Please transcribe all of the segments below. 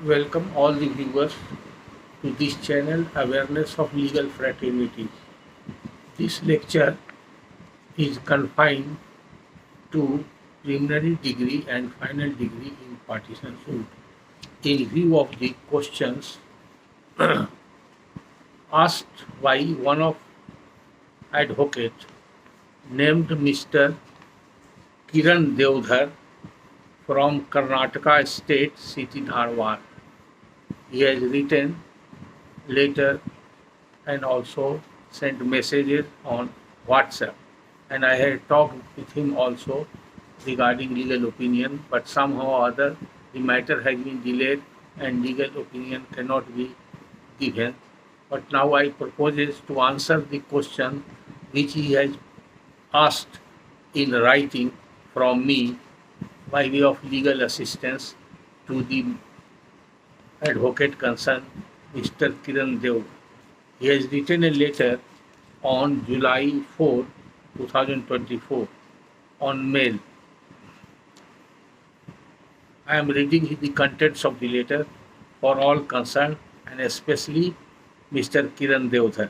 Welcome all the viewers to this channel Awareness of Legal Fraternity. This lecture is confined to preliminary degree and final degree in partition suit. In view of the questions asked by one of advocate named Mr. Kiran Devdhar from Karnataka State, city Dharwad. He has written letter and also sent messages on WhatsApp. And I had talked with him also regarding legal opinion, but somehow or other the matter has been delayed and legal opinion cannot be given. But now I propose to answer the question which he has asked in writing from me by way of legal assistance to the advocate concerned, Mr. Kiran Dev. He has written a letter on July 4, 2024 on mail. I am reading the contents of the letter for all concerned and especially Mr. Kiran Devdhar.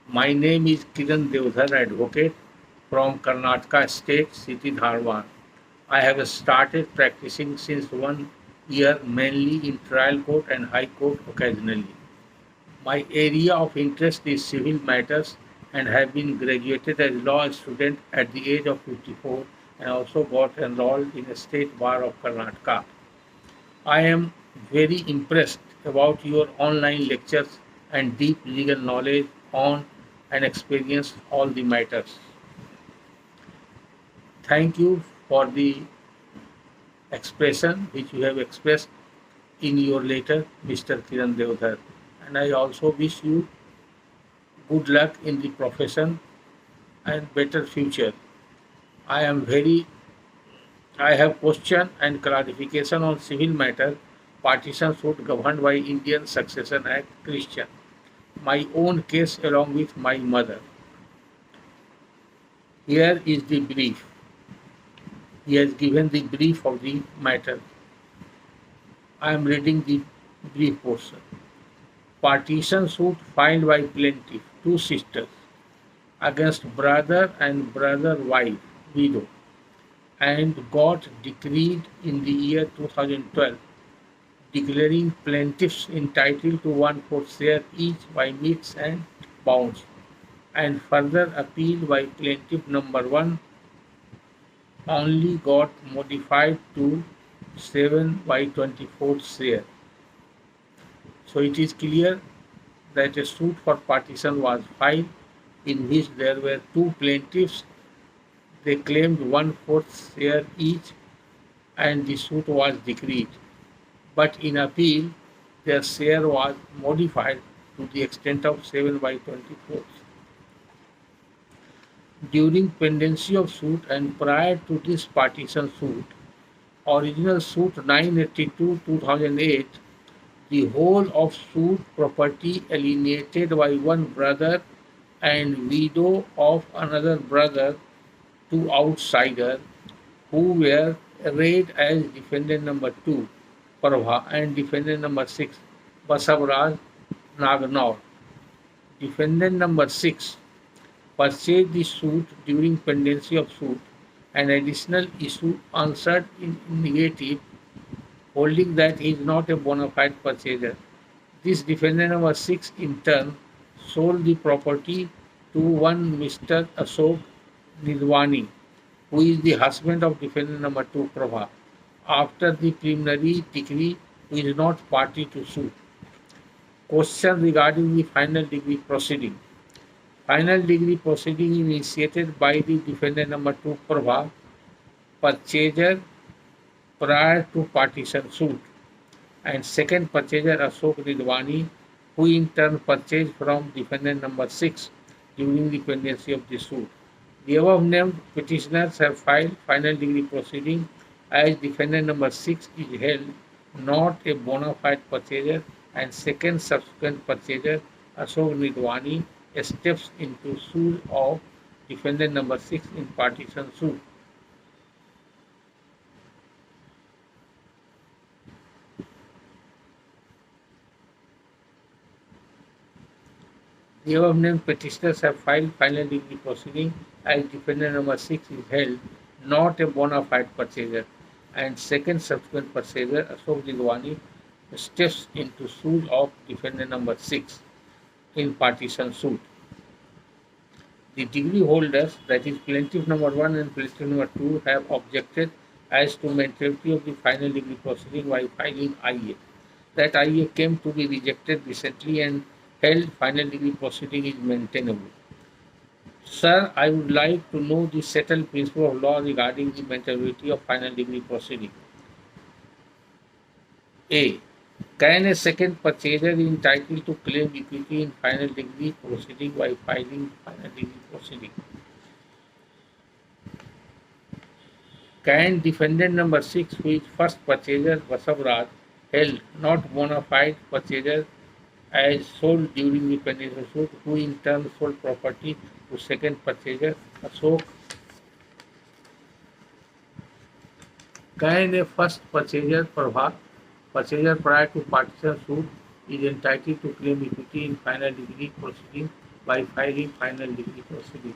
My name is Kiran Devdhar, advocate from Karnataka State, city Dharwad. I have started practicing since 1 year mainly in trial court and high court occasionally. My area of interest is civil matters and have been graduated as law student at the age of 54 and also got enrolled in a state bar of Karnataka. I am very impressed about your online lectures and deep legal knowledge on and experience all the matters. Thank you for the expression which you have expressed in your letter, Mr. Kiran Devdhar. And I also wish you good luck in the profession and better future. I am very I have question and clarification on civil matter partition suit governed by Indian Succession Act Christian. My own case along with my mother. Here is the brief. He has given the brief of the matter. I am reading the brief portion. Partition suit filed by plaintiff, two sisters, against brother and brother wife, widow, and got decreed in the year 2012, declaring plaintiffs entitled to one-fourth share each by metes and bounds, and further appealed by plaintiff number 1 only got modified to 7 by 24th share. So it is clear that a suit for partition was filed in which there were two plaintiffs. They claimed one-fourth share each and the suit was decreed. But in appeal, their share was modified to the extent of 7 by 24. During pendency of suit and prior to this partition suit, original suit 982/2008, the whole of suit property alienated by one brother and widow of another brother to outsider who were arrayed as defendant number 2, Prabha, and defendant number 6, Basavaraj Nagnor. Defendant number 6 purchased the suit during pendency of suit. An additional issue answered in negative, holding that he is not a bona fide purchaser. This defendant number 6 in turn sold the property to one Mr. Ashok Nidwani, who is the husband of defendant number 2 Prabha, after the preliminary decree, who is not party to suit. Question regarding the final degree proceeding. Final degree proceeding initiated by the defendant number 2 Prabha, purchaser prior to partition suit, and second purchaser Ashok Nidwani, who in turn purchased from defendant number 6 during the pendency of the suit. The above named petitioners have filed final degree proceeding as defendant number 6 is held not a bona fide purchaser and second subsequent purchaser Ashok Nidwani steps into suit of defendant number 6 in partition suit. The above named petitioners have filed final degree proceeding as defendant number 6 is held not a bona fide purchaser, and second subsequent purchaser Ashok Jidwani steps into shoes of defendant number 6 in partition suit. The degree holders, that is plaintiff number 1 and plaintiff number 2, have objected as to maintainability of the final degree proceeding by filing IA. That IA came to be rejected recently and held final degree proceeding is maintainable. Sir, I would like to know the settled principle of law regarding the maintainability of final degree proceeding. A. Can a second purchaser be entitled to claim equity in final degree proceeding by filing final degree proceeding? Can defendant number 6, who is first purchaser Vasavraj, held not bona fide purchaser as sold during the pendency suit, who in turn sold property to second purchaser Ashok? Can a first purchaser Prabha, purchaser prior to partition suit, is entitled to claim equity in final degree proceeding by filing final degree proceeding?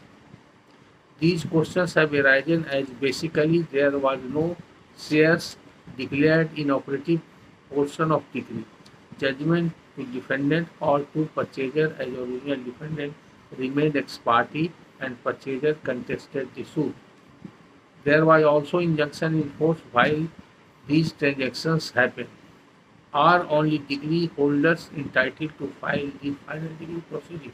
These questions have arisen as basically there was no shares declared in operative portion of decree. Judgment to defendant or to purchaser as original defendant remained ex parte and purchaser contested the suit. There was also injunction in force while these transactions happened. Are only degree holders entitled to file the final degree proceeding?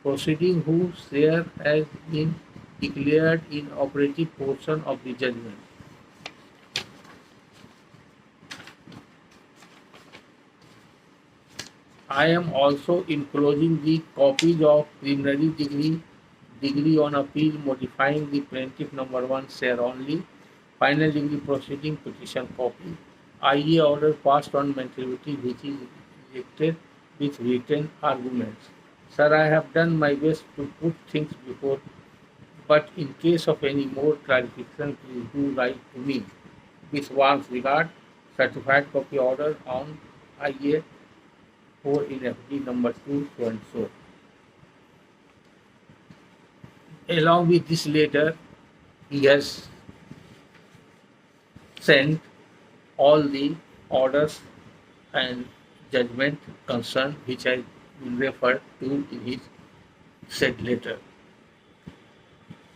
Proceeding whose share has been declared in operative portion of the judgment. I am also enclosing the copies of preliminary degree on appeal modifying the plaintiff number 1 share only, final degree proceeding petition copy, IA order passed on maintainability which is rejected with written arguments. Sir, I have done my best to put things before, but in case of any more clarification, please do write to me. With warm regard, certified copy order on IA 4 in FD number 2 so and so. Along with this letter, he has sent all the orders and judgment concerned which I will refer to in his said letter.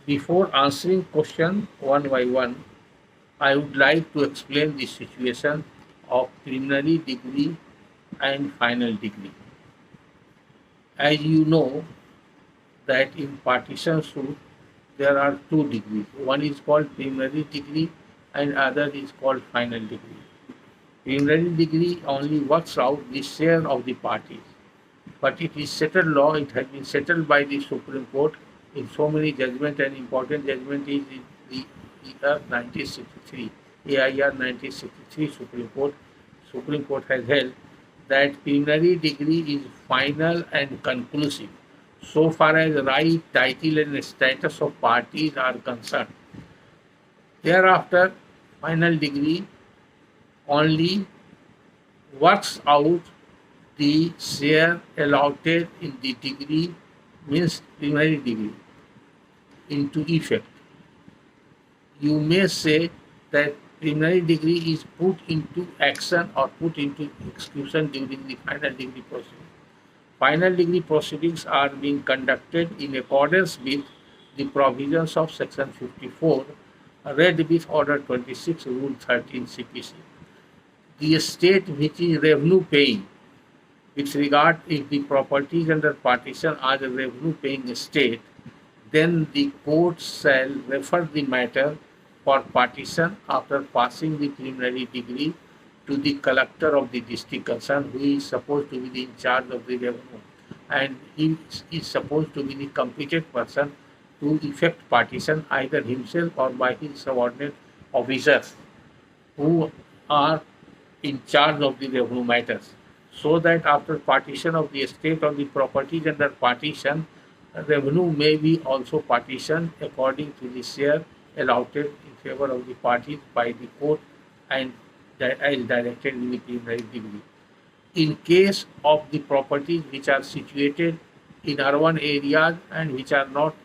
Before answering question one by one, I would like to explain the situation of preliminary degree and final degree. As you know that in partition suit there are two degrees. One is called preliminary degree and other is called final degree. Preliminary degree only works out the share of the parties, but it is settled law. It has been settled by the Supreme Court in so many judgments, and important judgment is in the year 1963, AIR 1963 Supreme Court. Supreme Court has held that preliminary degree is final and conclusive so far as right, title and status of parties are concerned. Thereafter, final degree only works out the share allotted in the degree, means preliminary degree, into effect. You may say that preliminary degree is put into action or put into execution during the final degree proceeding. Final degree proceedings are being conducted in accordance with the provisions of section 54 read with order 26 rule 13 CPC. The state which is revenue paying with regard if the properties under partition are a revenue paying state, then the court shall refer the matter for partition after passing the preliminary degree to the collector of the district concerned, who is supposed to be in charge of the revenue, and he is supposed to be the competent person to effect partition either himself or by his subordinate officers who are in charge of the revenue matters, so that after partition of the estate or the properties under partition, revenue may be also partitioned according to the share allotted in favor of the parties by the court and as directed in the preliminary degree. In case of the properties which are situated in urban areas and which are not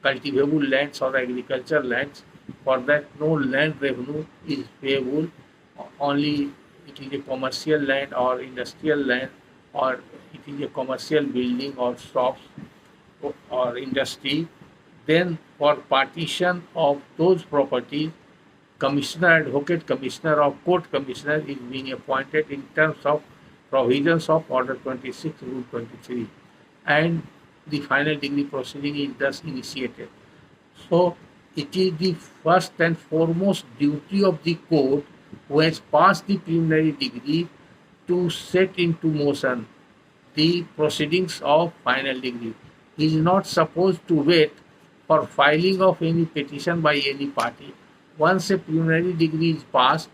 cultivable lands or agricultural lands. For that, no land revenue is payable. Only it is a commercial land or industrial land, or it is a commercial building or shops or industry. Then, for partition of those properties, Commissioner, Advocate Commissioner or Court Commissioner is being appointed in terms of provisions of Order 26, Rule 23, and the final degree proceeding is thus initiated. So, it is the first and foremost duty of the court who has passed the preliminary degree to set into motion the proceedings of final degree. He is not supposed to wait for filing of any petition by any party. Once a preliminary degree is passed,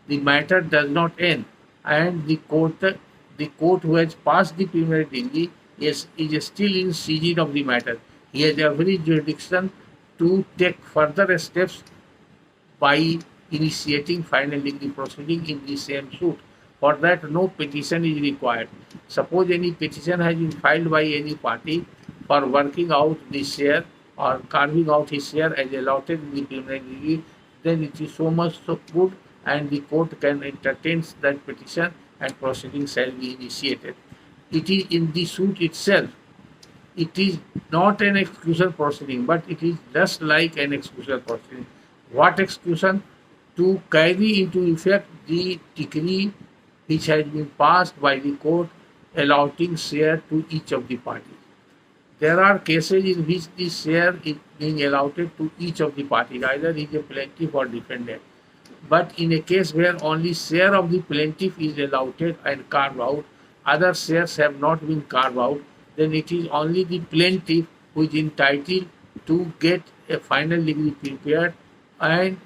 the matter does not end, and the court who has passed the preliminary degree is still in siege of the matter. He has every jurisdiction to take further steps by initiating final degree proceeding in the same suit. For that, no petition is required. Suppose any petition has been filed by any party for working out the share or carving out his share as allotted in the preliminary degree, then it is so much so good, and the court can entertain that petition and proceedings shall be initiated. It is in the suit itself. It is not an exclusion proceeding, but it is just like an exclusion proceeding. What exclusion? To carry into effect the decree which has been passed by the court allotting share to each of the parties. There are cases in which the share is being allotted to each of the parties, either he is a plaintiff or defendant. But in a case where only share of the plaintiff is allotted and carved out, other shares have not been carved out, then it is only the plaintiff who is entitled to get a final degree prepared and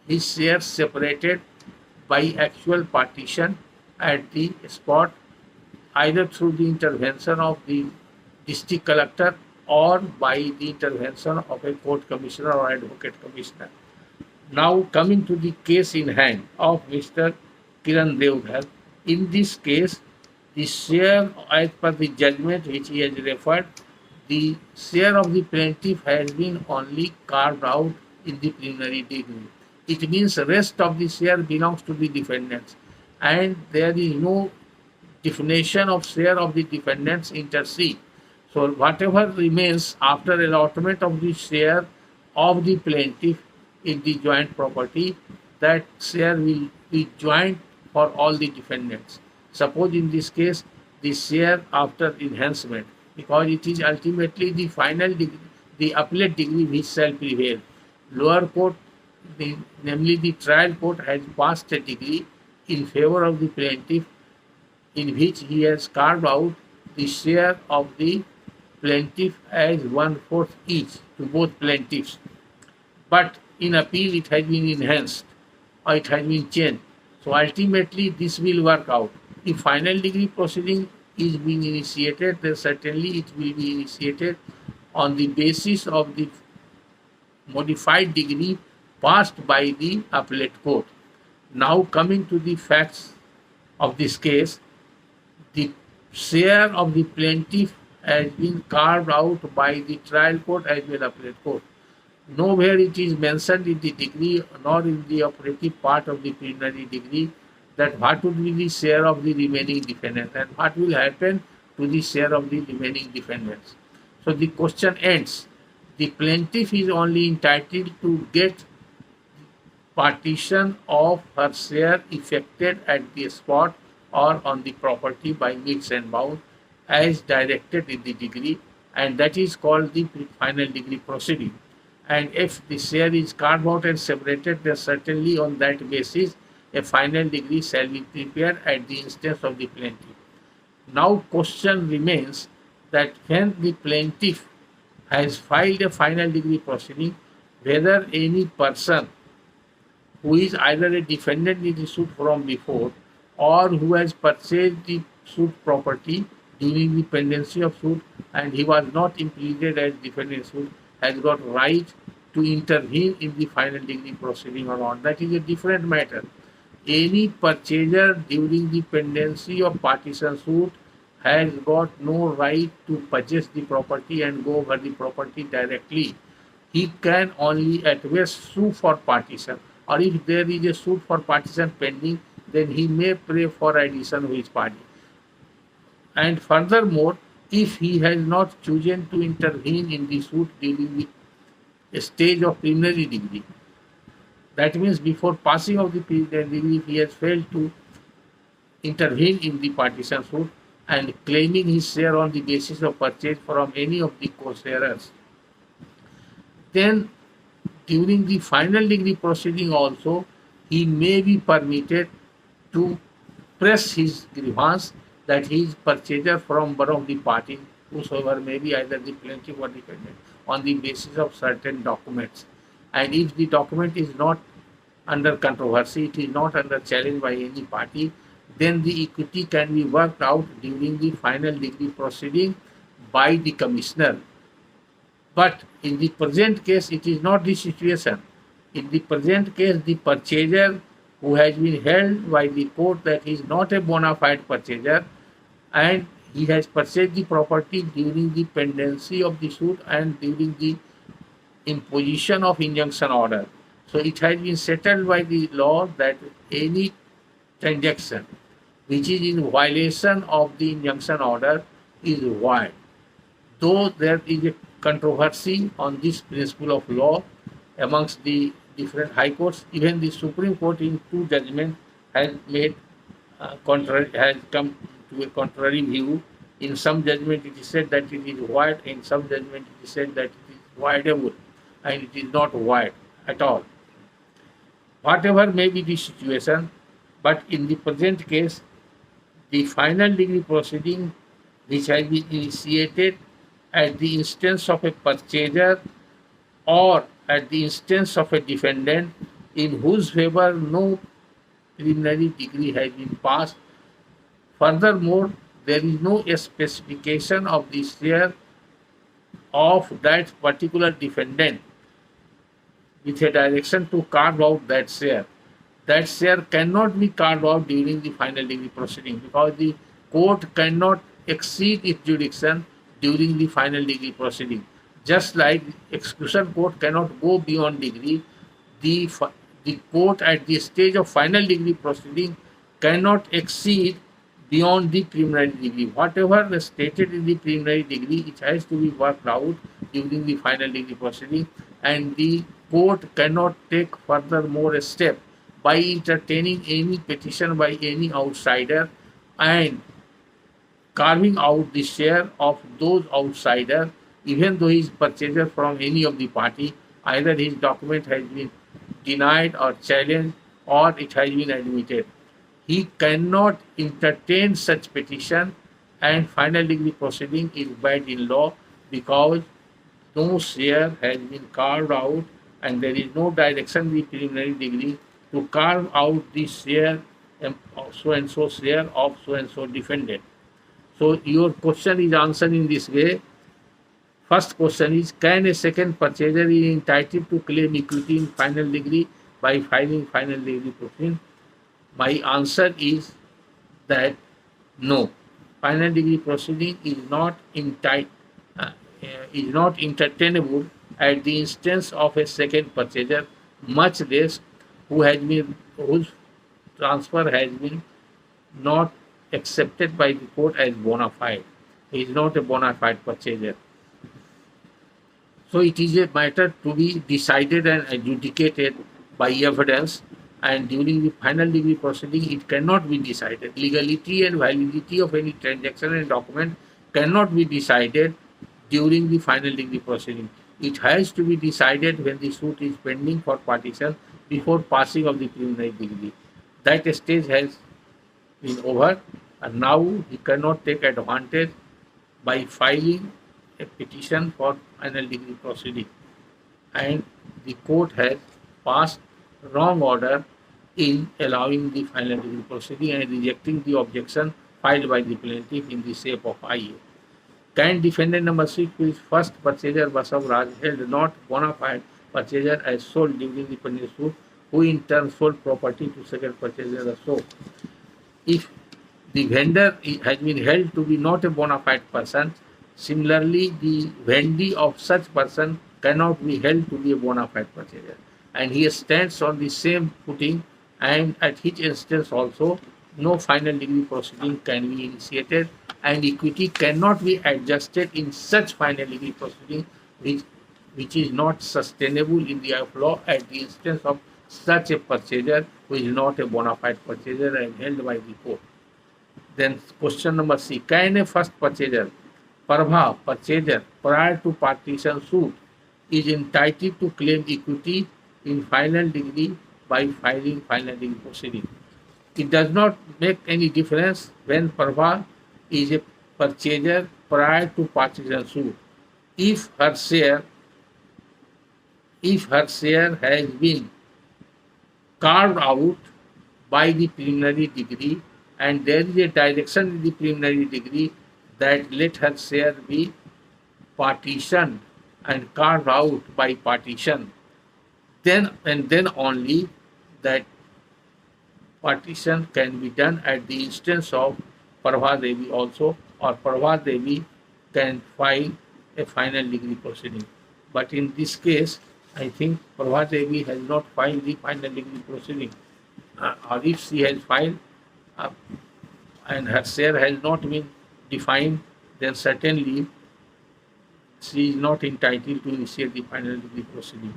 his shares separated by actual partition at the spot, either through the intervention of the district collector or by the intervention of a court commissioner or advocate commissioner. Now coming to the case in hand of Mr. Kiran Devdhar. In this case, the share as per the judgment which he has referred, the share of the plaintiff has been only carved out in the preliminary degree. It means the rest of the share belongs to the defendants, and there is no definition of share of the defendants inter se. So whatever remains after allotment of the share of the plaintiff in the joint property, that share will be joint for all the defendants. Suppose in this case the share after enhancement, because it is ultimately the final degree, the appellate degree which shall prevail. Lower court, namely the trial court, has passed a degree in favor of the plaintiff in which he has carved out the share of the plaintiff as 1/4 each to both plaintiffs. But in appeal it has been enhanced or it has been changed. So ultimately this will work out. If final degree proceeding is being initiated, then certainly it will be initiated on the basis of the modified degree passed by the appellate court. Now coming to the facts of this case, the share of the plaintiff has been carved out by the trial court as well as appellate court. Nowhere it is mentioned in the degree nor in the operative part of the preliminary degree that what would be the share of the remaining defendants and what will happen to the share of the remaining defendants. So the question ends. The plaintiff is only entitled to get partition of her share effected at the spot or on the property by metes and bounds as directed in the degree, and that is called the final degree proceeding. And if the share is carved out and separated, then certainly on that basis a final degree shall be prepared at the instance of the plaintiff. Now question remains that when the plaintiff has filed a final degree proceeding, whether any person who is either a defendant in the suit from before or who has purchased the suit property during the pendency of suit and he was not implicated as defendant in suit has got right to intervene in the final degree proceeding or not. That is a different matter. Any purchaser during the pendency of partition suit has got no right to purchase the property and go over the property directly. He can only at best sue for partition, or if there is a suit for partition pending, then he may pray for addition of his party. And furthermore, if he has not chosen to intervene in the suit during the stage of preliminary degree, that means before passing of the preliminary degree, if he has failed to intervene in the partition suit and claiming his share on the basis of purchase from any of the co-sharers, then during the final degree proceeding also, he may be permitted to press his grievance that he is purchaser from one of the parties, whosoever may be either the plaintiff or defendant, on the basis of certain documents. And if the document is not under controversy, it is not under challenge by any party, then the equity can be worked out during the final degree proceeding by the commissioner. But in the present case, it is not the situation. In the present case, the purchaser who has been held by the court that he is not a bona fide purchaser and he has purchased the property during the pendency of the suit and during the imposition of injunction order. So it has been settled by the law that any transaction which is in violation of the injunction order is void. Though there is a controversy on this principle of law amongst the different high courts, even the Supreme Court in two judgments has made has come to a contrary view. In some judgment it is said that it is void, in some judgment it is said that it is voidable, and it is not void at all. Whatever may be the situation, but in the present case, the final degree proceeding which has been initiated at the instance of a purchaser or at the instance of a defendant in whose favor no preliminary degree has been passed. Furthermore, there is no specification of the share of that particular defendant with a direction to carve out that share. That share cannot be carved out during the final degree proceeding because the court cannot exceed its jurisdiction during the final degree proceeding. Just like execution court cannot go beyond degree, the court at the stage of final degree proceeding cannot exceed beyond the preliminary degree. Whatever is stated in the preliminary degree, it has to be worked out during the final degree proceeding, and the court cannot take further more a step by entertaining any petition by any outsider and carving out the share of those outsiders, even though he is purchaser from any of the party, either his document has been denied or challenged or it has been admitted. He cannot entertain such petition, and final degree proceeding is bad in law because no share has been carved out and there is no direction in the preliminary degree to carve out the share, so and so share of so and so defendant. So your question is answered in this way. First question is, can a second purchaser be entitled to claim equity in final degree by filing final degree proceeding? My answer is that no. Final degree proceeding is not entertainable at the instance of a second purchaser, much less whose transfer has been not accepted by the court as bona fide. He is not a bona fide purchaser. So it is a matter to be decided and adjudicated by evidence, and during the final degree proceeding it cannot be decided. Legality and validity of any transaction and document cannot be decided during the final degree proceeding. It has to be decided when the suit is pending for partition before passing of the preliminary degree. That stage has been over, and now he cannot take advantage by filing a petition for final degree proceeding. And the court has passed wrong order in allowing the final degree proceeding and rejecting the objection filed by the plaintiff in the shape of IA. Can defendant number 6 who is first purchaser Basav Raj held not bona fide purchaser as sold during the pending suit, who in turn sold property to second purchaser or so. If the vendor has been held to be not a bona fide person. Similarly, the vendee of such person cannot be held to be a bona fide purchaser. And he stands on the same footing, and at each instance also, no final degree proceeding can be initiated, and equity cannot be adjusted in such final degree proceeding which, which is not sustainable in the eye of law at the instance of such a purchaser who is not a bona fide purchaser and held by the court. Then question number C. Can a first purchaser, Prabha purchaser, prior to partition suit, is entitled to claim equity in final degree by filing final degree proceeding? It does not make any difference when Prabha is a purchaser prior to partition suit. If her share has been carved out by the preliminary degree, and there is a direction in the preliminary degree that let her share be partitioned and carved out by partition, then and then only that partition can be done at the instance of Prabha Devi also, or Prabha Devi can file a final degree proceeding. But in this case, I think Prabha Devi has not filed the final degree proceeding. Or if she has filed uh, and her share has not been defined, then certainly she is not entitled to initiate the final degree proceeding.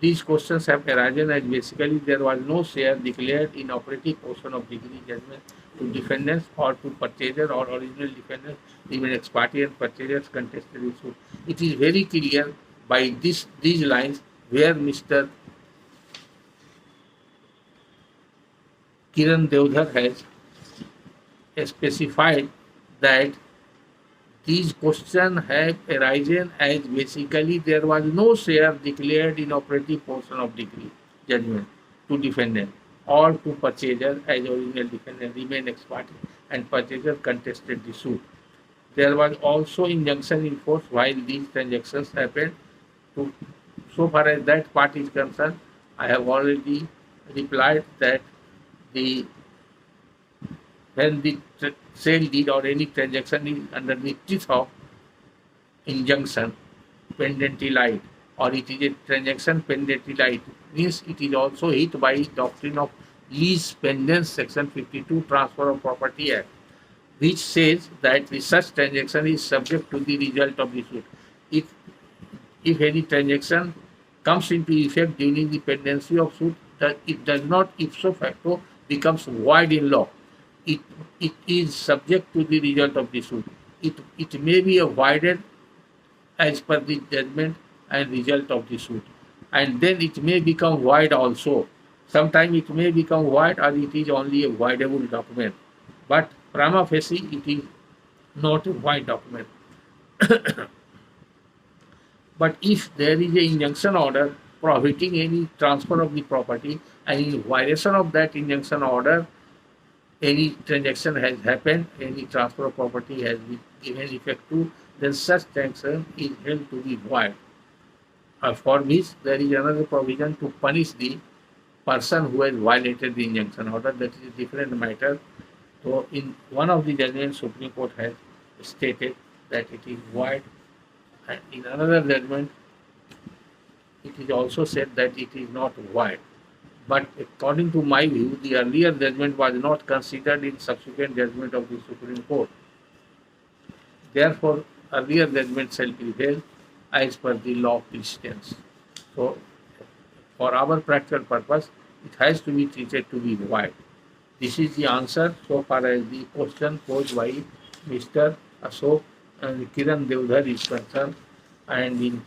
These questions have arisen as basically there was no share declared in operative portion of degree judgment to defendants or to purchaser or original defendants, even ex parte and purchasers contested issue. It is very clear by these lines where Mr. Kiran Devdhar has specified that these questions have arisen as basically there was no share declared in operative portion of degree judgment to defendant or to purchaser as original defendant remain ex parte and purchaser contested the suit. There was also injunction in force while these transactions happened. So far as that part is concerned, I have already replied that when the sale deed or any transaction is under the teeth of injunction pendent light, or it is a transaction pendent light, means it is also hit by doctrine of lease pendants section 52 Transfer of Property Act, which says that the such transaction is subject to the result of the suit. If any transaction comes into effect during the pendency of suit, that it does not ipso facto becomes void in law. It is subject to the result of the suit. It may be voided as per the judgment and result of the suit, and then it may become void also. Sometimes it may become void, or it is only a voidable document, but prima facie it is not a void document. But if there is an injunction order prohibiting any transfer of the property, and in violation of that injunction order, any transaction has happened, any transfer of property has been given effect to, then such transaction is held to be void. For which there is another provision to punish the person who has violated the injunction order. That is a different matter. So in one of the judgments, Supreme Court has stated that it is void, and in another judgment, it is also said that it is not void. But according to my view, the earlier judgment was not considered in subsequent judgment of the Supreme Court. Therefore, earlier judgment shall prevail as per the law of precedence. So, for our practical purpose, it has to be treated to be void. This is the answer so far as the question posed by Mr. Ashok and Kiran Devdhar is concerned, and in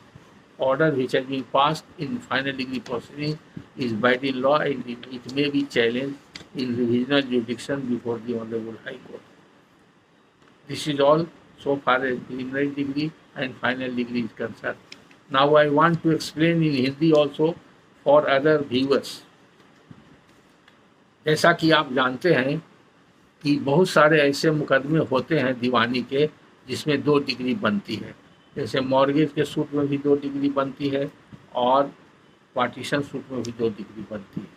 order which has been passed in final degree proceeding is bad in law, and it may be challenged in revisional jurisdiction before the Honorable High Court. This is all so far as preliminary degree and final degree is concerned. Now I want to explain in Hindi also for other viewers. जैसा कि आप जानते हैं कि बहुत सारे ऐसे मुकदमे होते हैं दीवानी के जिसमें 2 डिग्री बनती है, जैसे मॉर्गेज के सूट में भी 2 डिग्री बनती है और पार्टीशन सूट में भी 2 डिग्री बनती है।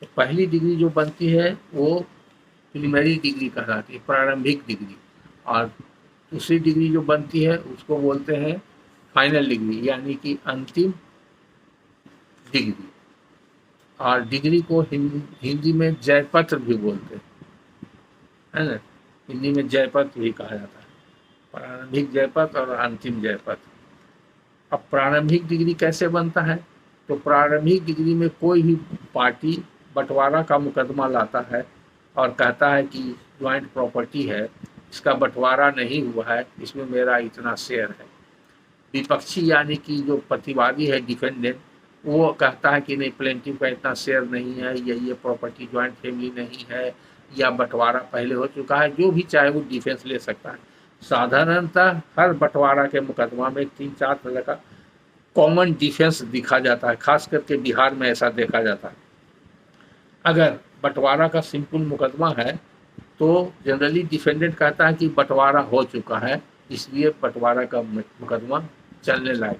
तो पहली डिग्री जो बनती है वो प्रीलिमिनरी डिग्री कहलाती है, प्रारंभिक डिग्री। और दूसरी डिग्री जो बनती है उसको बोलते हैं फाइनल डिग्री, यानी कि अंतिम डिग्री। और डिग्री को हिंदी में जयपत्र भी बोलते हैं, है ना। हिंदी में जयपत्र भी कहा जाता है, प्रारंभिक जयपत्र और अंतिम जयपत्र। अब प्रारंभिक डिग्री कैसे बनता है? तो प्रारंभिक डिग्री में कोई भी पार्टी बंटवारा का मुकदमा लाता है और कहता है कि ज्वाइंट प्रॉपर्टी है, इसका बंटवारा नहीं हुआ है, इसमें मेरा इतना शेयर है। विपक्षी यानी कि जो प्रतिवादी है, डिफेंडेंट, वो कहता है कि नहीं, प्लेंटिफ का इतना शेयर नहीं है, या ये प्रॉपर्टी ज्वाइंट फैमिली नहीं है, या बंटवारा पहले हो चुका है, जो भी चाहे वो डिफेंस ले सकता है। साधारणतः हर बंटवारा के मुकदमा में 3-4 तरह का कॉमन डिफेंस दिखा जाता है, खास करके बिहार में ऐसा देखा जाता है। अगर बंटवारा का सिंपल मुकदमा है तो जनरली डिफेंडेंट कहता है कि बंटवारा हो चुका है, इसलिए बंटवारा का मुकदमा चलने लायक।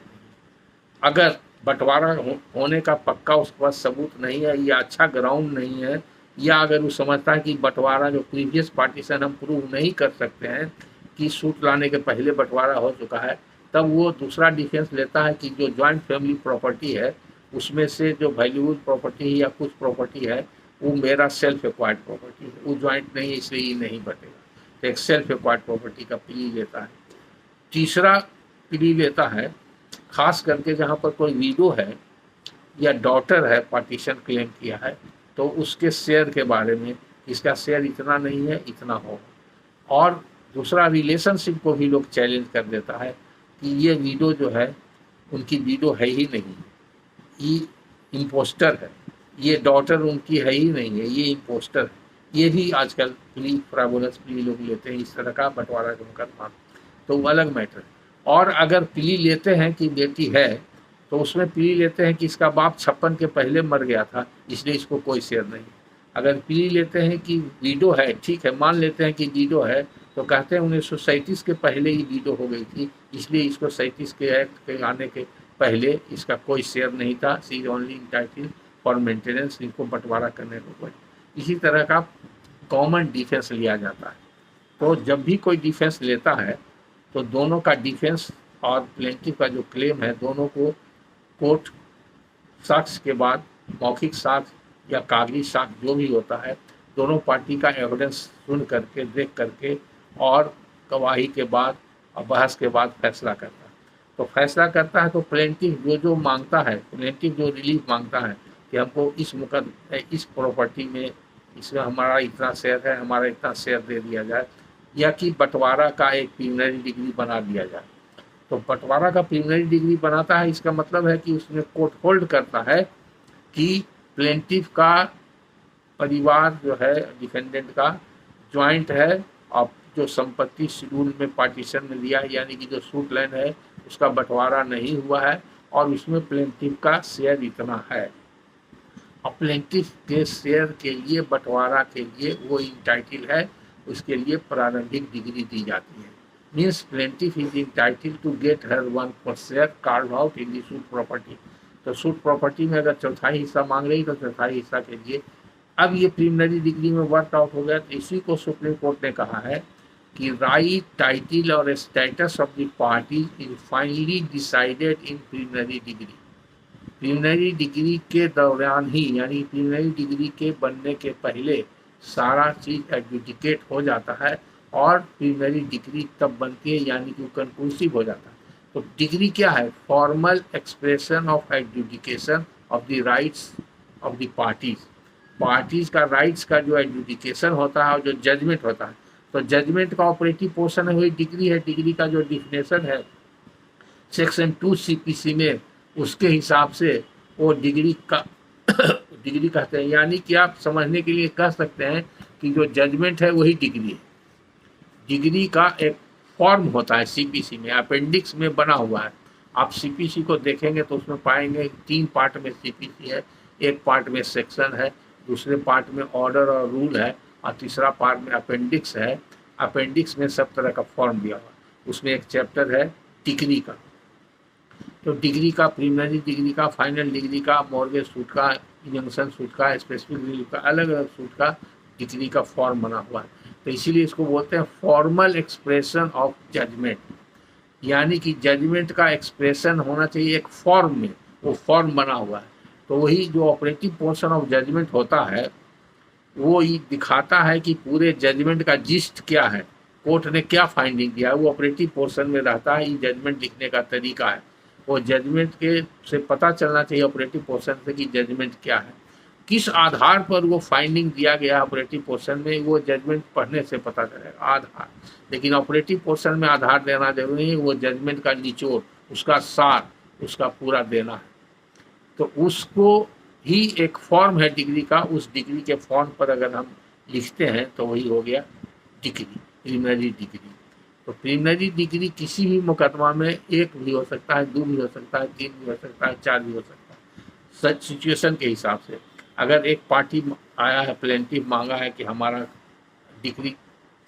अगर बंटवारा होने का पक्का उसके पास सबूत नहीं है, या अच्छा ग्राउंड नहीं है, या अगर वो समझता है कि बंटवारा जो प्रीवियस पार्टीशन हम प्रूव नहीं कर सकते हैं कि सूट लाने के पहले बंटवारा हो चुका है, तब वो दूसरा डिफेंस लेता है कि जो जॉइंट फैमिली प्रॉपर्टी है उसमें से जो वैल्यूबल प्रॉपर्टी है या कुछ प्रॉपर्टी है वो मेरा सेल्फ एक्वायर्ड प्रॉपर्टी है, वो जॉइंट नहीं है, इसलिए ये नहीं बटेगा। तो एक सेल्फ एक्वायर्ड प्रॉपर्टी का प्ली लेता है। तीसरा प्ली लेता है खास करके जहाँ पर कोई वीडो है या डॉटर है, पार्टीशन क्लेम किया है, तो उसके शेयर के बारे में, इसका शेयर इतना नहीं है, इतना हो। और दूसरा रिलेशनशिप को भी लोग चैलेंज कर देता है कि ये वीडो जो है उनकी वीडो है ही नहीं, ये इम्पोस्टर है, ये डॉटर उनकी है ही नहीं है, ये इम्पोस्टर है। ये भी आजकल प्ली, फ्राइवोलस प्ली लोग लेते हैं, इस तरह का बंटवारा का मुकदमा, तो वो अलग मैटर है। और अगर प्ली लेते हैं कि बेटी है, तो उसमें प्ली लेते हैं कि इसका बाप 56 के पहले मर गया था, इसलिए इसको कोई शेयर नहीं। अगर प्ली लेते हैं कि वीडो है, ठीक है, मान लेते हैं कि वीडो है, तो कहते हैं 1937 के पहले ही वीडो हो गई थी, इसलिए इसको 37 के एक्ट के आने के पहले इसका कोई शेयर नहीं था, she is only entitled for maintenance, इनको बंटवारा करने को कोई। इसी तरह का कॉमन डिफेंस लिया जाता है। तो जब भी कोई डिफेंस लेता है तो दोनों का डिफेंस और प्लेंटिफ का जो क्लेम है, दोनों को कोर्ट साक्ष्य के बाद, मौखिक साक्ष्य या कागजी साक्ष्य जो भी होता है, दोनों पार्टी का एविडेंस सुन करके, देख करके और गवाही के बाद और बहस के बाद फैसला करता है। तो फैसला करता है तो प्लेंटिफ जो मांगता है, प्लेंटिफ जो रिलीफ मांगता है कि हमको इस प्रॉपर्टी में, इसमें हमारा इतना शेयर है, हमारा इतना शेयर दे दिया जाए, या कि बंटवारा का एक प्रीलिमिनरी डिग्री बना दिया जाए। तो बंटवारा का प्रीलिमिनरी डिग्री बनाता है, इसका मतलब है कि उसमें कोर्ट होल्ड करता है कि प्लेंटिफ का परिवार जो है डिफेंडेंट का ज्वाइंट है, और जो संपत्ति शेड्यूल में पार्टीशन में दिया है, यानी कि जो सूट लैंड है उसका बंटवारा नहीं हुआ है, और उसमें प्लेंटिफ का शेयर इतना है। और प्लेंटिफ के शेयर के लिए, बंटवारा के लिए वो इंटाइटल है, उसके लिए प्रारंभिक डिग्री दी जाती है। Means plaintiff is entitled to get her 1 share carve out in the suit property. तो सूट प्रॉपर्टी में अगर चौथाई हिस्सा मांग रही तो चौथाई हिस्सा के लिए। अब ये प्रीलिमिनरी डिग्री में वर्क आउट हो गया, तो इसी को सुप्रीम कोर्ट ने कहा है कि राइट, टाइटल और status of the party is finally decided in preliminary degree. Preliminary degree के दौरान ही, यानी प्रीलिमिनरी डिग्री के बनने के पहले सारा चीज़ एडजुडिकेट हो जाता है, और प्रीलिमिनरी डिग्री तब बनती है यानी कि कंक्लूसिव हो जाता है। तो डिग्री क्या है? Formal expression of adjudication of the rights of the parties का राइट्स का जो एडजुडिकेशन होता है और जो जजमेंट होता है, तो जजमेंट का ऑपरेटिव पोर्शन है वही डिग्री है। डिग्री का जो डिफिनेशन है सेक्शन 2 CPC में, उसके हिसाब से वो डिग्री का डिग्री कहते हैं। यानी कि आप समझने के लिए कह सकते हैं कि जो जजमेंट है वही डिग्री है। डिग्री का एक फॉर्म होता है CPC में, अपेंडिक्स में बना हुआ है। आप CPC को देखेंगे तो उसमें पाएंगे 3 पार्ट में CPC है, एक पार्ट में सेक्शन है, दूसरे पार्ट में ऑर्डर और रूल है, और तीसरा पार्ट में अपेंडिक्स है। अपेंडिक्स में सब तरह का फॉर्म दिया हुआ, उसमें एक चैप्टर है डिग्री का। तो डिग्री का, प्रीलिमिनरी डिग्री का, फाइनल डिग्री का, मॉर्गेज सूट का, इंजंक्शन सूट का, स्पेसिफिक रिलीफ का, अलग अलग सूट का डिग्री का फॉर्म बना हुआ है। तो इसीलिए इसको बोलते हैं फॉर्मल एक्सप्रेशन ऑफ जजमेंट, यानी कि जजमेंट का एक्सप्रेशन होना चाहिए एक फॉर्म में, वो फॉर्म बना हुआ है। तो वही जो ऑपरेटिव पोर्शन ऑफ जजमेंट होता है वो ही दिखाता है कि पूरे जजमेंट का जिस्ट क्या है, कोर्ट ने क्या फाइंडिंग दिया है, वो ऑपरेटिव पोर्शन में रहता है। ये जजमेंट लिखने का तरीका है, वो जजमेंट के से पता चलना चाहिए ऑपरेटिव पोर्शन से कि जजमेंट क्या है, किस आधार पर वो फाइंडिंग दिया गया ऑपरेटिव पोर्शन में, वो जजमेंट पढ़ने से पता चलेगा आधार। लेकिन ऑपरेटिव पोर्शन में आधार देना जरूरी है, वो जजमेंट का निचोड़, उसका सार, उसका पूरा देना है। तो उसको ही एक फॉर्म है डिग्री का, उस डिग्री के फॉर्म पर अगर हम लिखते हैं तो वही हो गया डिग्री, प्रीलिमिनरी डिग्री। तो प्रीलिमिनरी डिग्री किसी भी मुकदमा में एक भी हो सकता है, दो भी हो सकता है, तीन भी हो सकता है, चार भी हो सकता है, सच सिचुएशन के हिसाब से। अगर एक पार्टी आया है, प्लेंटिफ मांगा है कि हमारा डिग्री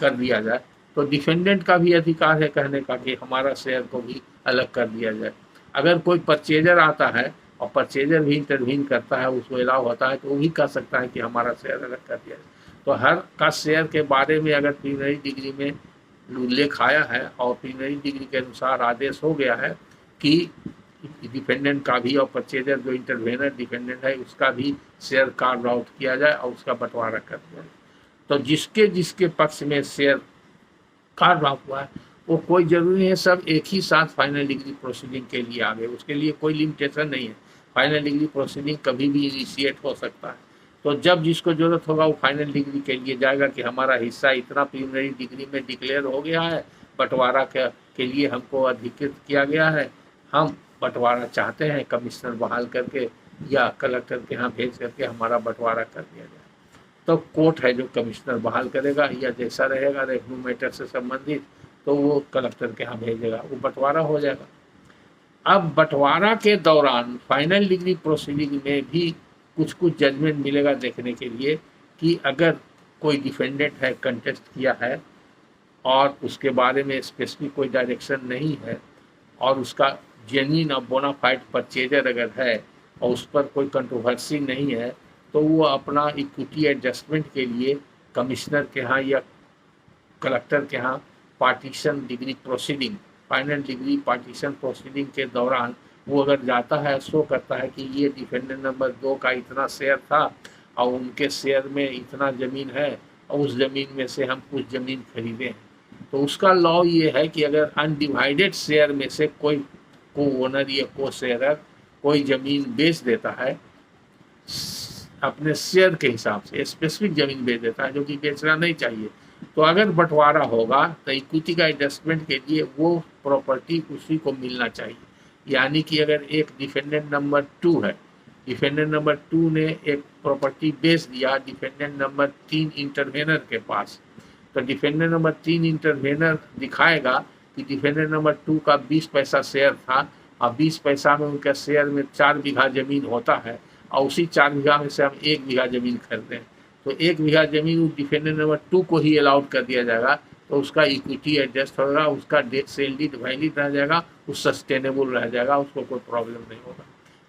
कर दिया जाए, तो डिफेंडेंट का भी अधिकार है कहने का कि हमारा शेयर को भी अलग कर दिया जाए। अगर कोई परचेजर आता है और परचेजर भी इंटरवीन करता है, उसको अलाउ होता है, तो वो भी कह सकता है कि हमारा शेयर अलग कर दिया जाए। तो हर का शेयर के बारे में अगर प्रीलिमिनरी डिग्री में उल्लेख आया है और प्रीलिमिनरी डिग्री के अनुसार आदेश हो गया है कि डिफेंडेंट का भी और परचेजर जो इंटरवेनर डिफेंडेंट है उसका भी शेयर कार्ड आउट किया जाए और उसका बंटवारा कर दिया जाए। तो जिसके जिसके पक्ष में शेयर कार्ड आउट हुआ है वो कोई जरूरी है सब एक ही साथ फाइनल डिग्री प्रोसीडिंग के लिए आ गए, उसके लिए कोई लिमिटेशन नहीं है। फाइनल डिग्री प्रोसीडिंग कभी भी इनिशिएट हो सकता है। तो जब जिसको जरूरत होगा वो फाइनल डिग्री के लिए जाएगा कि हमारा हिस्सा इतना प्रीलिमिनरी डिग्री में डिक्लेयर हो गया है, बंटवारा के लिए हमको अधिकृत किया गया है, हम बंटवारा चाहते हैं, कमिश्नर बहाल करके या कलेक्टर के यहाँ भेज करके हमारा बंटवारा कर दिया जाए। तो कोर्ट है जो कमिश्नर बहाल करेगा, या जैसा रहेगा रेवेन्यू मैटर से संबंधित तो वो कलेक्टर के यहाँ भेजेगा, वो बंटवारा हो जाएगा। अब बंटवारा के दौरान फाइनल डिग्री प्रोसीडिंग में भी कुछ कुछ जजमेंट मिलेगा देखने के लिए कि अगर कोई डिफेंडेंट है, कंटेस्ट किया है और उसके बारे में स्पेसिफिक कोई डायरेक्शन नहीं है और उसका जेन्युइन और बोनाफाइड परचेजर अगर है और उस पर कोई कंट्रोवर्सी नहीं है, तो वो अपना इक्विटी एडजस्टमेंट के लिए कमिश्नर के यहाँ या कलेक्टर के यहाँ partition degree proceeding, final decree partition proceeding के दौरान वो अगर जाता है, शो करता है कि ये डिफेंडेंट नंबर 2 का इतना शेयर था और उनके शेयर में इतना ज़मीन है और उस ज़मीन में से हम कुछ ज़मीन खरीदे हैं, तो उसका लॉ ये है कि अगर अनडिवाइडेड शेयर में से कोई को ओनर या को शेयरर कोई ज़मीन बेच देता है अपने शेयर के हिसाब से, स्पेसिफिक ज़मीन बेच देता है जो कि बेचना नहीं चाहिए, तो अगर बंटवारा होगा तो इक्विटी का एडजस्टमेंट के लिए वो प्रॉपर्टी उसी को मिलना चाहिए। यानी कि अगर एक डिफेंडेंट नंबर 2 है, डिफेंडेंट नंबर 2 ने एक प्रॉपर्टी बेच दिया डिफेंडेंट नंबर 3 इंटरवेनर के पास, तो डिफेंडेंट नंबर 3 इंटरवेनर दिखाएगा कि डिफेंडेंट नंबर 2 का 20 पैसा शेयर था और 20 पैसा में उनके शेयर में 4 बीघा ज़मीन होता है और उसी 4 बीघा में से हम 1 बीघा ज़मीन खरीदें, तो 1 बीघा ज़मीन उस डिफेंडेंट नंबर 2 को ही अलाउड कर दिया जाएगा, तो उसका इक्विटी एडजस्ट होगा, उसका सेल डीड वैलिड रह जाएगा, वो सस्टेनेबल रह जाएगा, उसको कोई प्रॉब्लम नहीं होगा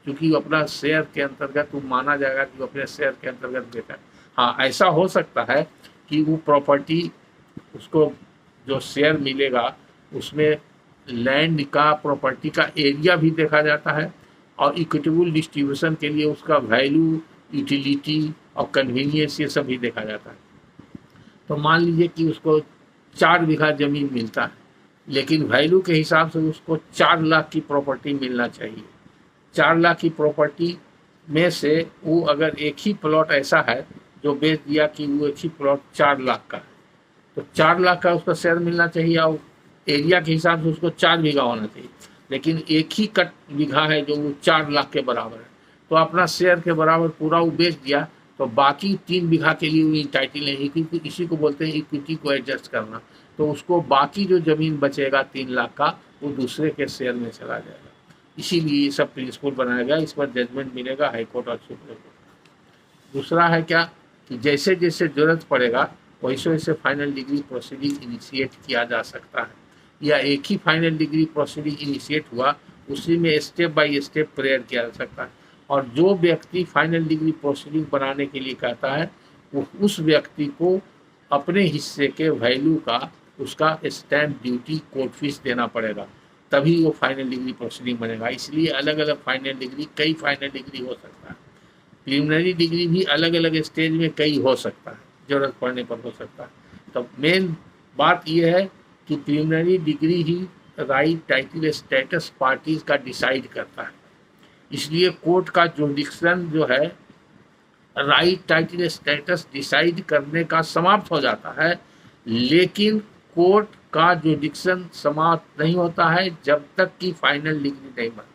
क्योंकि वो अपना शेयर के अंतर्गत वो माना जाएगा कि वो अपने शेयर के अंतर्गत बेचा है। हाँ, ऐसा हो सकता है कि वो प्रॉपर्टी उसको जो शेयर मिलेगा उसमें लैंड का प्रॉपर्टी का एरिया भी देखा जाता है और इक्विटेबल डिस्ट्रीब्यूशन के लिए उसका वैल्यू, यूटिलिटी और कन्वीनियंस ये सब भी देखा जाता है। तो मान लीजिए कि उसको 4 बीघा ज़मीन मिलता है लेकिन वैल्यू के हिसाब से उसको 4 लाख की प्रॉपर्टी मिलना चाहिए। 4 लाख की प्रॉपर्टी में से वो अगर एक ही प्लॉट ऐसा है जो बेच दिया कि वो एक ही प्लॉट 4 लाख का है, तो 4 लाख का उसका शेयर मिलना चाहिए और एरिया के हिसाब से उसको 4 बीघा होना चाहिए, लेकिन एक ही कट बीघा है जो वो 4 लाख के बराबर है, तो अपना शेयर के बराबर पूरा वो बेच दिया, तो बाकी 3 बीघा के लिए वो इंटाइटल नहीं, क्योंकि इसी को बोलते हैं इक्विटी को एडजस्ट करना। तो उसको बाकी जो ज़मीन बचेगा 3 लाख का वो दूसरे के शेयर में चला जाएगा। इसीलिए ये सब प्रिंसिपल बनाया गया, इस पर जजमेंट मिलेगा हाईकोर्ट और सुप्रीम कोर्ट। दूसरा है क्या कि जैसे जैसे ज़रूरत पड़ेगा वैसे वैसे फाइनल डिग्री प्रोसीडिंग इनिशिएट किया जा सकता है, या एक ही फाइनल डिग्री प्रोसीडिंग इनिशिएट हुआ उसी में स्टेप बाय स्टेप प्रेयर किया जा सकता है। और जो व्यक्ति फाइनल डिग्री प्रोसीडिंग बनाने के लिए कहता है उस व्यक्ति को अपने हिस्से के वैल्यू का उसका स्टैम्प ड्यूटी कोर्ट फीस देना पड़ेगा, तभी वो फाइनल डिग्री प्रोसीडिंग बनेगा। इसलिए अलग अलग फाइनल डिग्री, कई फाइनल डिग्री हो सकता है। प्रिलिमिनरी डिग्री भी अलग अलग स्टेज में कई हो सकता है, जरूरत पड़ने पर हो सकता है। तो मेन बात यह है कि प्रिलिमिनरी डिग्री ही राइट टाइटल स्टेटस पार्टीज का डिसाइड करता है। इसलिए कोर्ट का जुरिडिक्शन जो है राइट टाइटल स्टेटस डिसाइड करने का समाप्त हो जाता है, लेकिन कोर्ट का जुरिडिक्शन समाप्त नहीं होता है जब तक कि फाइनल डिग्री नहीं बनता।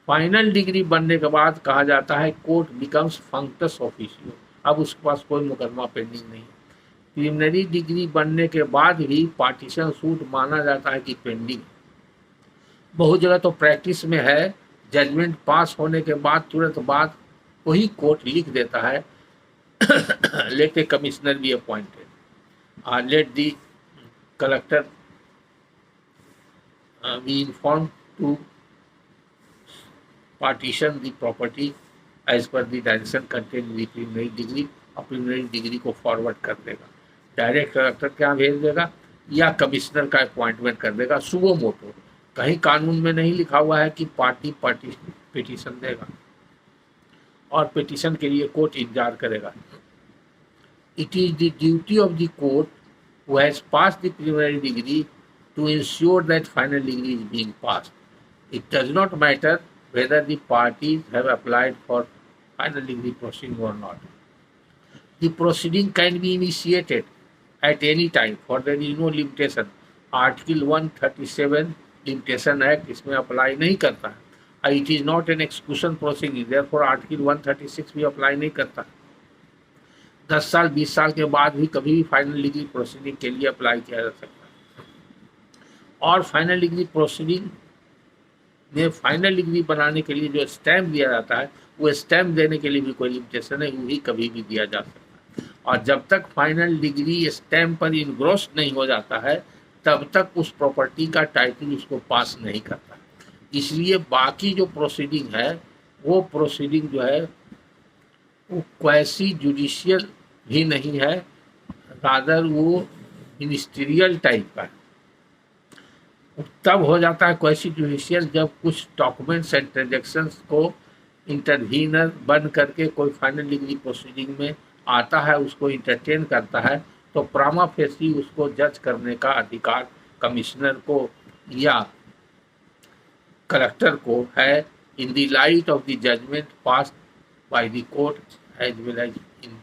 फाइनल डिग्री बनने के बाद कहा जाता है कोर्ट बिकम्स फंक्टस ऑफिशियो, अब उसके पास कोई मुकदमा पेंडिंग नहीं है। प्रिलिमिनरी डिग्री बनने के बाद भी पार्टीशन सूट माना जाता है कि पेंडिंग। बहुत जगह तो प्रैक्टिस में है, जजमेंट पास होने के बाद तुरंत बाद वही कोर्ट लिख देता है let a commissioner be appointed, let the collector be inform to partition the property as per the direction contain the preliminary decree, और प्रिलिमिनरी डिग्री को फॉरवर्ड कर देगा, डायरेक्ट कलेक्टर के यहाँ भेज देगा या कमिश्नर का अपॉइंटमेंट कर देगा सुबो मोटो। कहीं कानून में नहीं लिखा हुआ है कि पार्टी पिटीशन देगा और पिटीशन के लिए कोर्ट इंतजार करेगा। It is the duty of the court who has passed the preliminary degree to ensure that final degree is being passed. It does not matter whether the parties have applied for final degree proceeding or not. The proceeding can be initiated at any time, for there is no limitation. Article 137 Limitation Act इसमें apply नहीं करता है। It is not an exclusion proceeding, therefore Article 136 भी apply नहीं करता। 10 साल 20 साल के बाद भी कभी भी फाइनल डिग्री प्रोसीडिंग के लिए अप्लाई किया जा सकता है। और फाइनल डिग्री प्रोसीडिंग में फाइनल डिग्री बनाने के लिए जो स्टैम्प दिया जाता है, वो स्टैम्प देने के लिए भी कोई लिमिटेशन है, वो भी कभी भी दिया जा सकता है। और जब तक फाइनल डिग्री स्टैम्प पर इनग्रोस नहीं हो जाता है, तब तक उस प्रॉपर्टी का टाइटल उसको पास नहीं करता। इसलिए बाकी जो प्रोसीडिंग है, वो प्रोसीडिंग जो है वो क्वैसी जुडिशियल भी नहीं है, रादर वो मिनिस्ट्रियल टाइप का है। तब हो जाता है क्वैसी जुडिशियल जब कुछ डॉक्यूमेंट्स एंड ट्रांजेक्शन्स को इंटरवीनर बन करके कोई फाइनल डिग्री प्रोसीडिंग में आता है, उसको इंटरटेन करता है, तो प्रामा फेसी उसको जज करने का अधिकार कमिश्नर को या कलेक्टर को है, in the light of the judgment passed by the court as well as in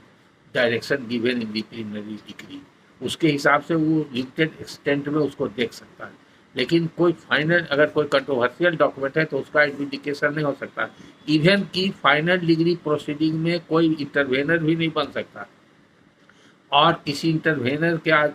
direction given in the preliminary decree. उसके हिसाब से वो लिमिटेड एक्सटेंट में उसको देख सकता है। लेकिन कोई फाइनल अगर कोई कंट्रोवर्शियल डॉक्यूमेंट है तो उसका एडजुडिकेशन नहीं हो सकता। इवन की फाइनल डिग्री प्रोसीडिंग में कोई इंटरवेनर भी नहीं बन सकता, और किसी इंटरवेनर के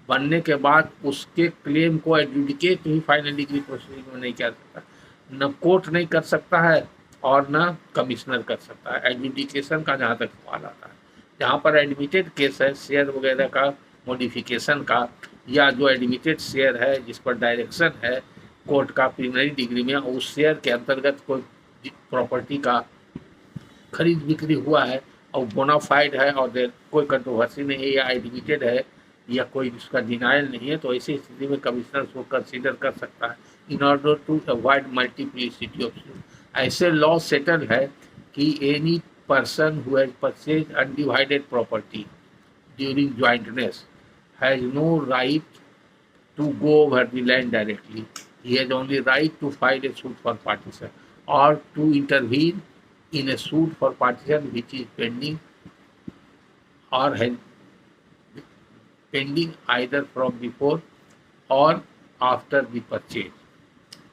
बनने के बाद उसके क्लेम को एडजुडिकेट भी फाइनल डिग्री प्रोसीडिंग में नहीं किया सकता। न कोर्ट नहीं कर सकता है और न कमिश्नर कर सकता है एडजुडिकेशन का। जहाँ तक सवाल आता है, जहाँ पर एडमिटेड केस है शेयर वगैरह का मॉडिफिकेशन का, या जो एडमिटेड शेयर है जिस पर डायरेक्शन है कोर्ट का प्रिलिमिनरी डिग्री में, उस शेयर के अंतर्गत कोई प्रॉपर्टी का खरीद बिक्री हुआ है और बोनाफाइड है और कोई कंट्रोवर्सी नहीं है या एडमिटेड है या कोई उसका डिनायल नहीं है, तो ऐसी स्थिति में कमिश्नर उसको कंसीडर कर सकता है in order to avoid multiplicity of suit. ऐसे लॉ सेटल है कि any person who has purchase undivided property during jointness has no right to go over the land directly. He has only right to file a suit for partition or to intervene in a suit for partition which is pending or has pending either from before or after the purchase.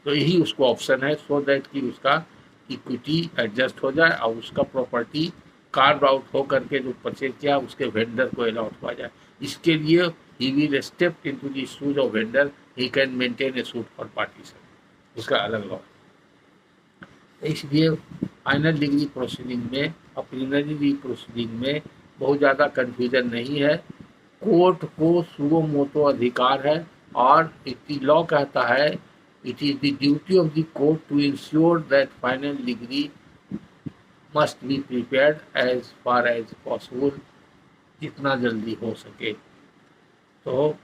तो यही उसको option है, so that कि उसका equity adjust हो जाए और उसका प्रॉपर्टी कार्ड आउट हो करके जो परचेज किया उसके वेंडर को अलॉट हो जाए। इसके लिए he will step into the shoes of vendor, he can maintain a suit for partition, उसका अलग लॉ। इसलिए फाइनल डिग्री प्रोसीडिंग में और प्रिलिमिनरी डिग्री प्रोसीडिंग में बहुत ज़्यादा कन्फ्यूजन नहीं है। कोर्ट को सुओ मोटो अधिकार है और लॉ कहता है it is the duty of the court to ensure that final decree must be prepared as far as possible, जितना जल्दी हो सके। तो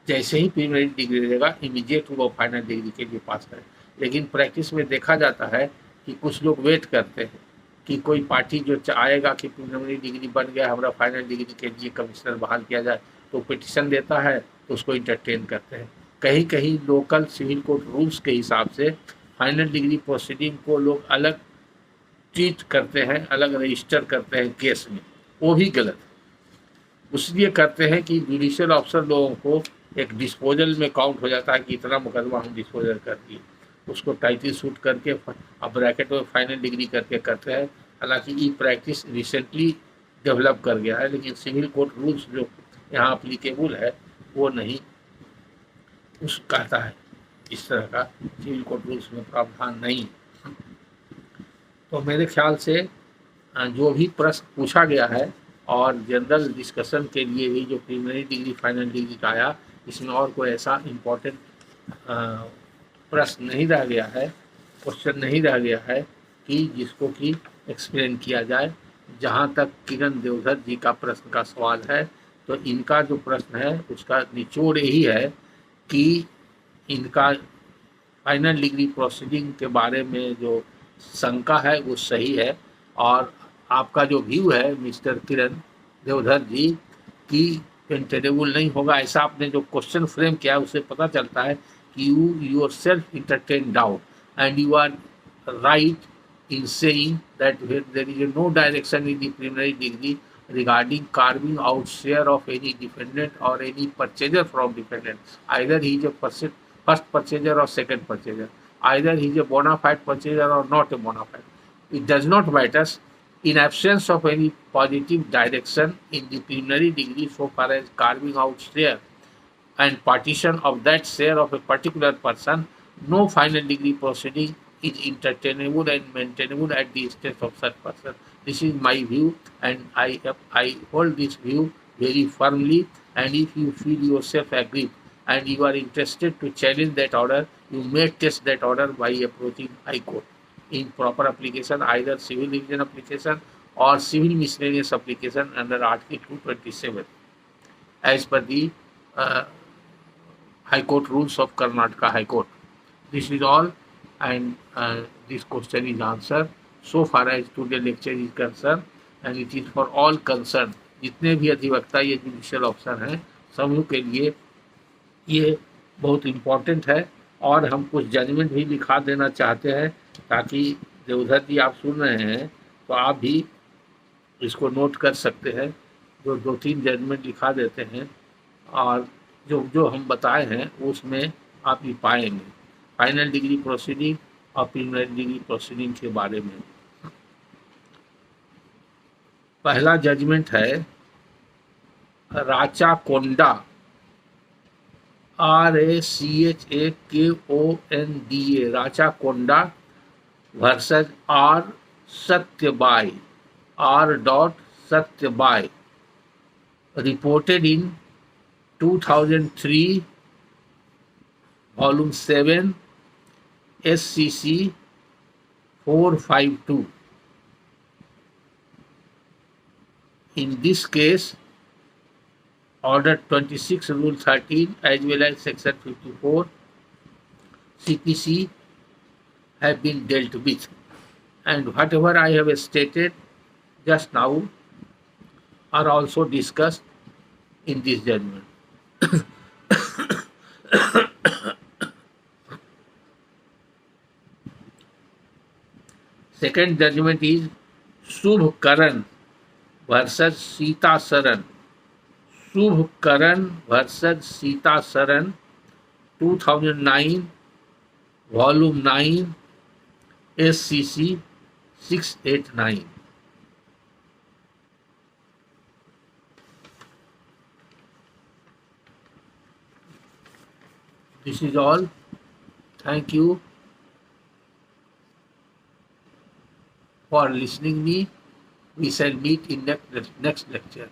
जैसे ही प्रीलिमिनरी डिग्री रहेगा इमीडिएट वो फाइनल डिग्री के लिए पास करें। लेकिन प्रैक्टिस में देखा जाता है कि कुछ लोग वेट करते हैं कि कोई पार्टी जो आएगा कि प्रीलिमिनरी डिग्री बन गया, हमारा फाइनल डिग्री के लिए कमिश्नर बहाल किया जाए, तो पिटिशन देता है तो उसको इंटरटेन करते हैं। कहीं कहीं लोकल सिविल कोर्ट रूल्स के हिसाब से फाइनल डिग्री प्रोसीडिंग को लोग अलग ट्रीट करते हैं, अलग रजिस्टर करते हैं केस में, वो भी गलत है। इसलिए करते हैं कि जुडिशियल ऑफिसर लोगों को एक डिस्पोजल में काउंट हो जाता है कि इतना मुकदमा हम डिस्पोजल कर दिए, उसको टाइटल सूट करके अब ब्रैकेट में फाइनल डिग्री करके करते हैं। हालांकि ये प्रैक्टिस रिसेंटली डेवलप कर गया है, लेकिन सिविल कोर्ट रूल्स जो यहाँ अप्लीकेबल है वो नहीं उस कहता है, इस तरह का सिविल कोर्ट रूल्स में प्रावधान नहीं। तो मेरे ख्याल से जो भी प्रश्न पूछा गया है और जनरल डिस्कशन के लिए भी जो प्रीलिमिनरी डिग्री फाइनल डिग्री का आया, इसमें और कोई ऐसा इम्पोर्टेंट प्रश्न नहीं रह गया है, क्वेश्चन नहीं रह गया है कि जिसको कि एक्सप्लेन किया जाए। जहाँ तक किरण देवधर जी का प्रश्न का सवाल है, तो इनका जो प्रश्न है उसका निचोड़ यही है कि इनका फाइनल डिग्री प्रोसीडिंग के बारे में जो शंका है वो सही है, और आपका जो व्यू है मिस्टर किरण देवधर जी कि पेंटेनेबल नहीं होगा, ऐसा आपने जो क्वेश्चन फ्रेम किया है उससे पता चलता है कि you yourself entertain doubt, and you are right in saying that there is no direction in the preliminary degree regarding carving out share of any defendant or any purchaser from defendant. Either he is a first purchaser or second purchaser. Either he is a bona fide purchaser or not a bona fide. It does not matter. In absence of any positive direction in the preliminary degree so far as carving out share and partition of that share of a particular person, no final degree proceeding is entertainable and maintainable at the expense of such person. This is my view, and I hold this view very firmly. And if you feel yourself aggrieved and you are interested to challenge that order, you may test that order by approaching High Court in proper application, either civil division application or civil miscellaneous application under Article 227 as per the High Court rules of Karnataka High Court. This is all, and this question is answered so far as today lecture is concerned, and it is for all concerned. जितने भी अधिवक्ता ये judicial officer हैं समूह के लिए ये बहुत इम्पोर्टेंट है, और हम कुछ जजमेंट भी लिखा देना चाहते हैं ताकि देवधर जी आप सुन रहे हैं तो आप भी इसको नोट कर सकते हैं। जो 2-3 जजमेंट लिखा देते हैं और जो जो हम बताए हैं उसमें आप ये पाएंगे फाइनल डिग्री प्रोसीडिंग और प्रीलिमिनरी डिग्री प्रोसीडिंग के बारे में। पहला जजमेंट है Rachakonda, RACHAKONDA, Rachakonda versus R सत्यबाई, R. Satyabai, reported in 2003, Volume 7, SCC 452. In this case, Order 26, Rule 13, as well as Section 54, CPC have been dealt with, and whatever I have stated just now are also discussed in this judgment. Second judgment is Shubh Karan versus Sita Saran. Shubh Karan versus Sita Saran, 2009, Volume 9, SCC 689. This is all. Thank you for listening me. We shall meet in next lecture.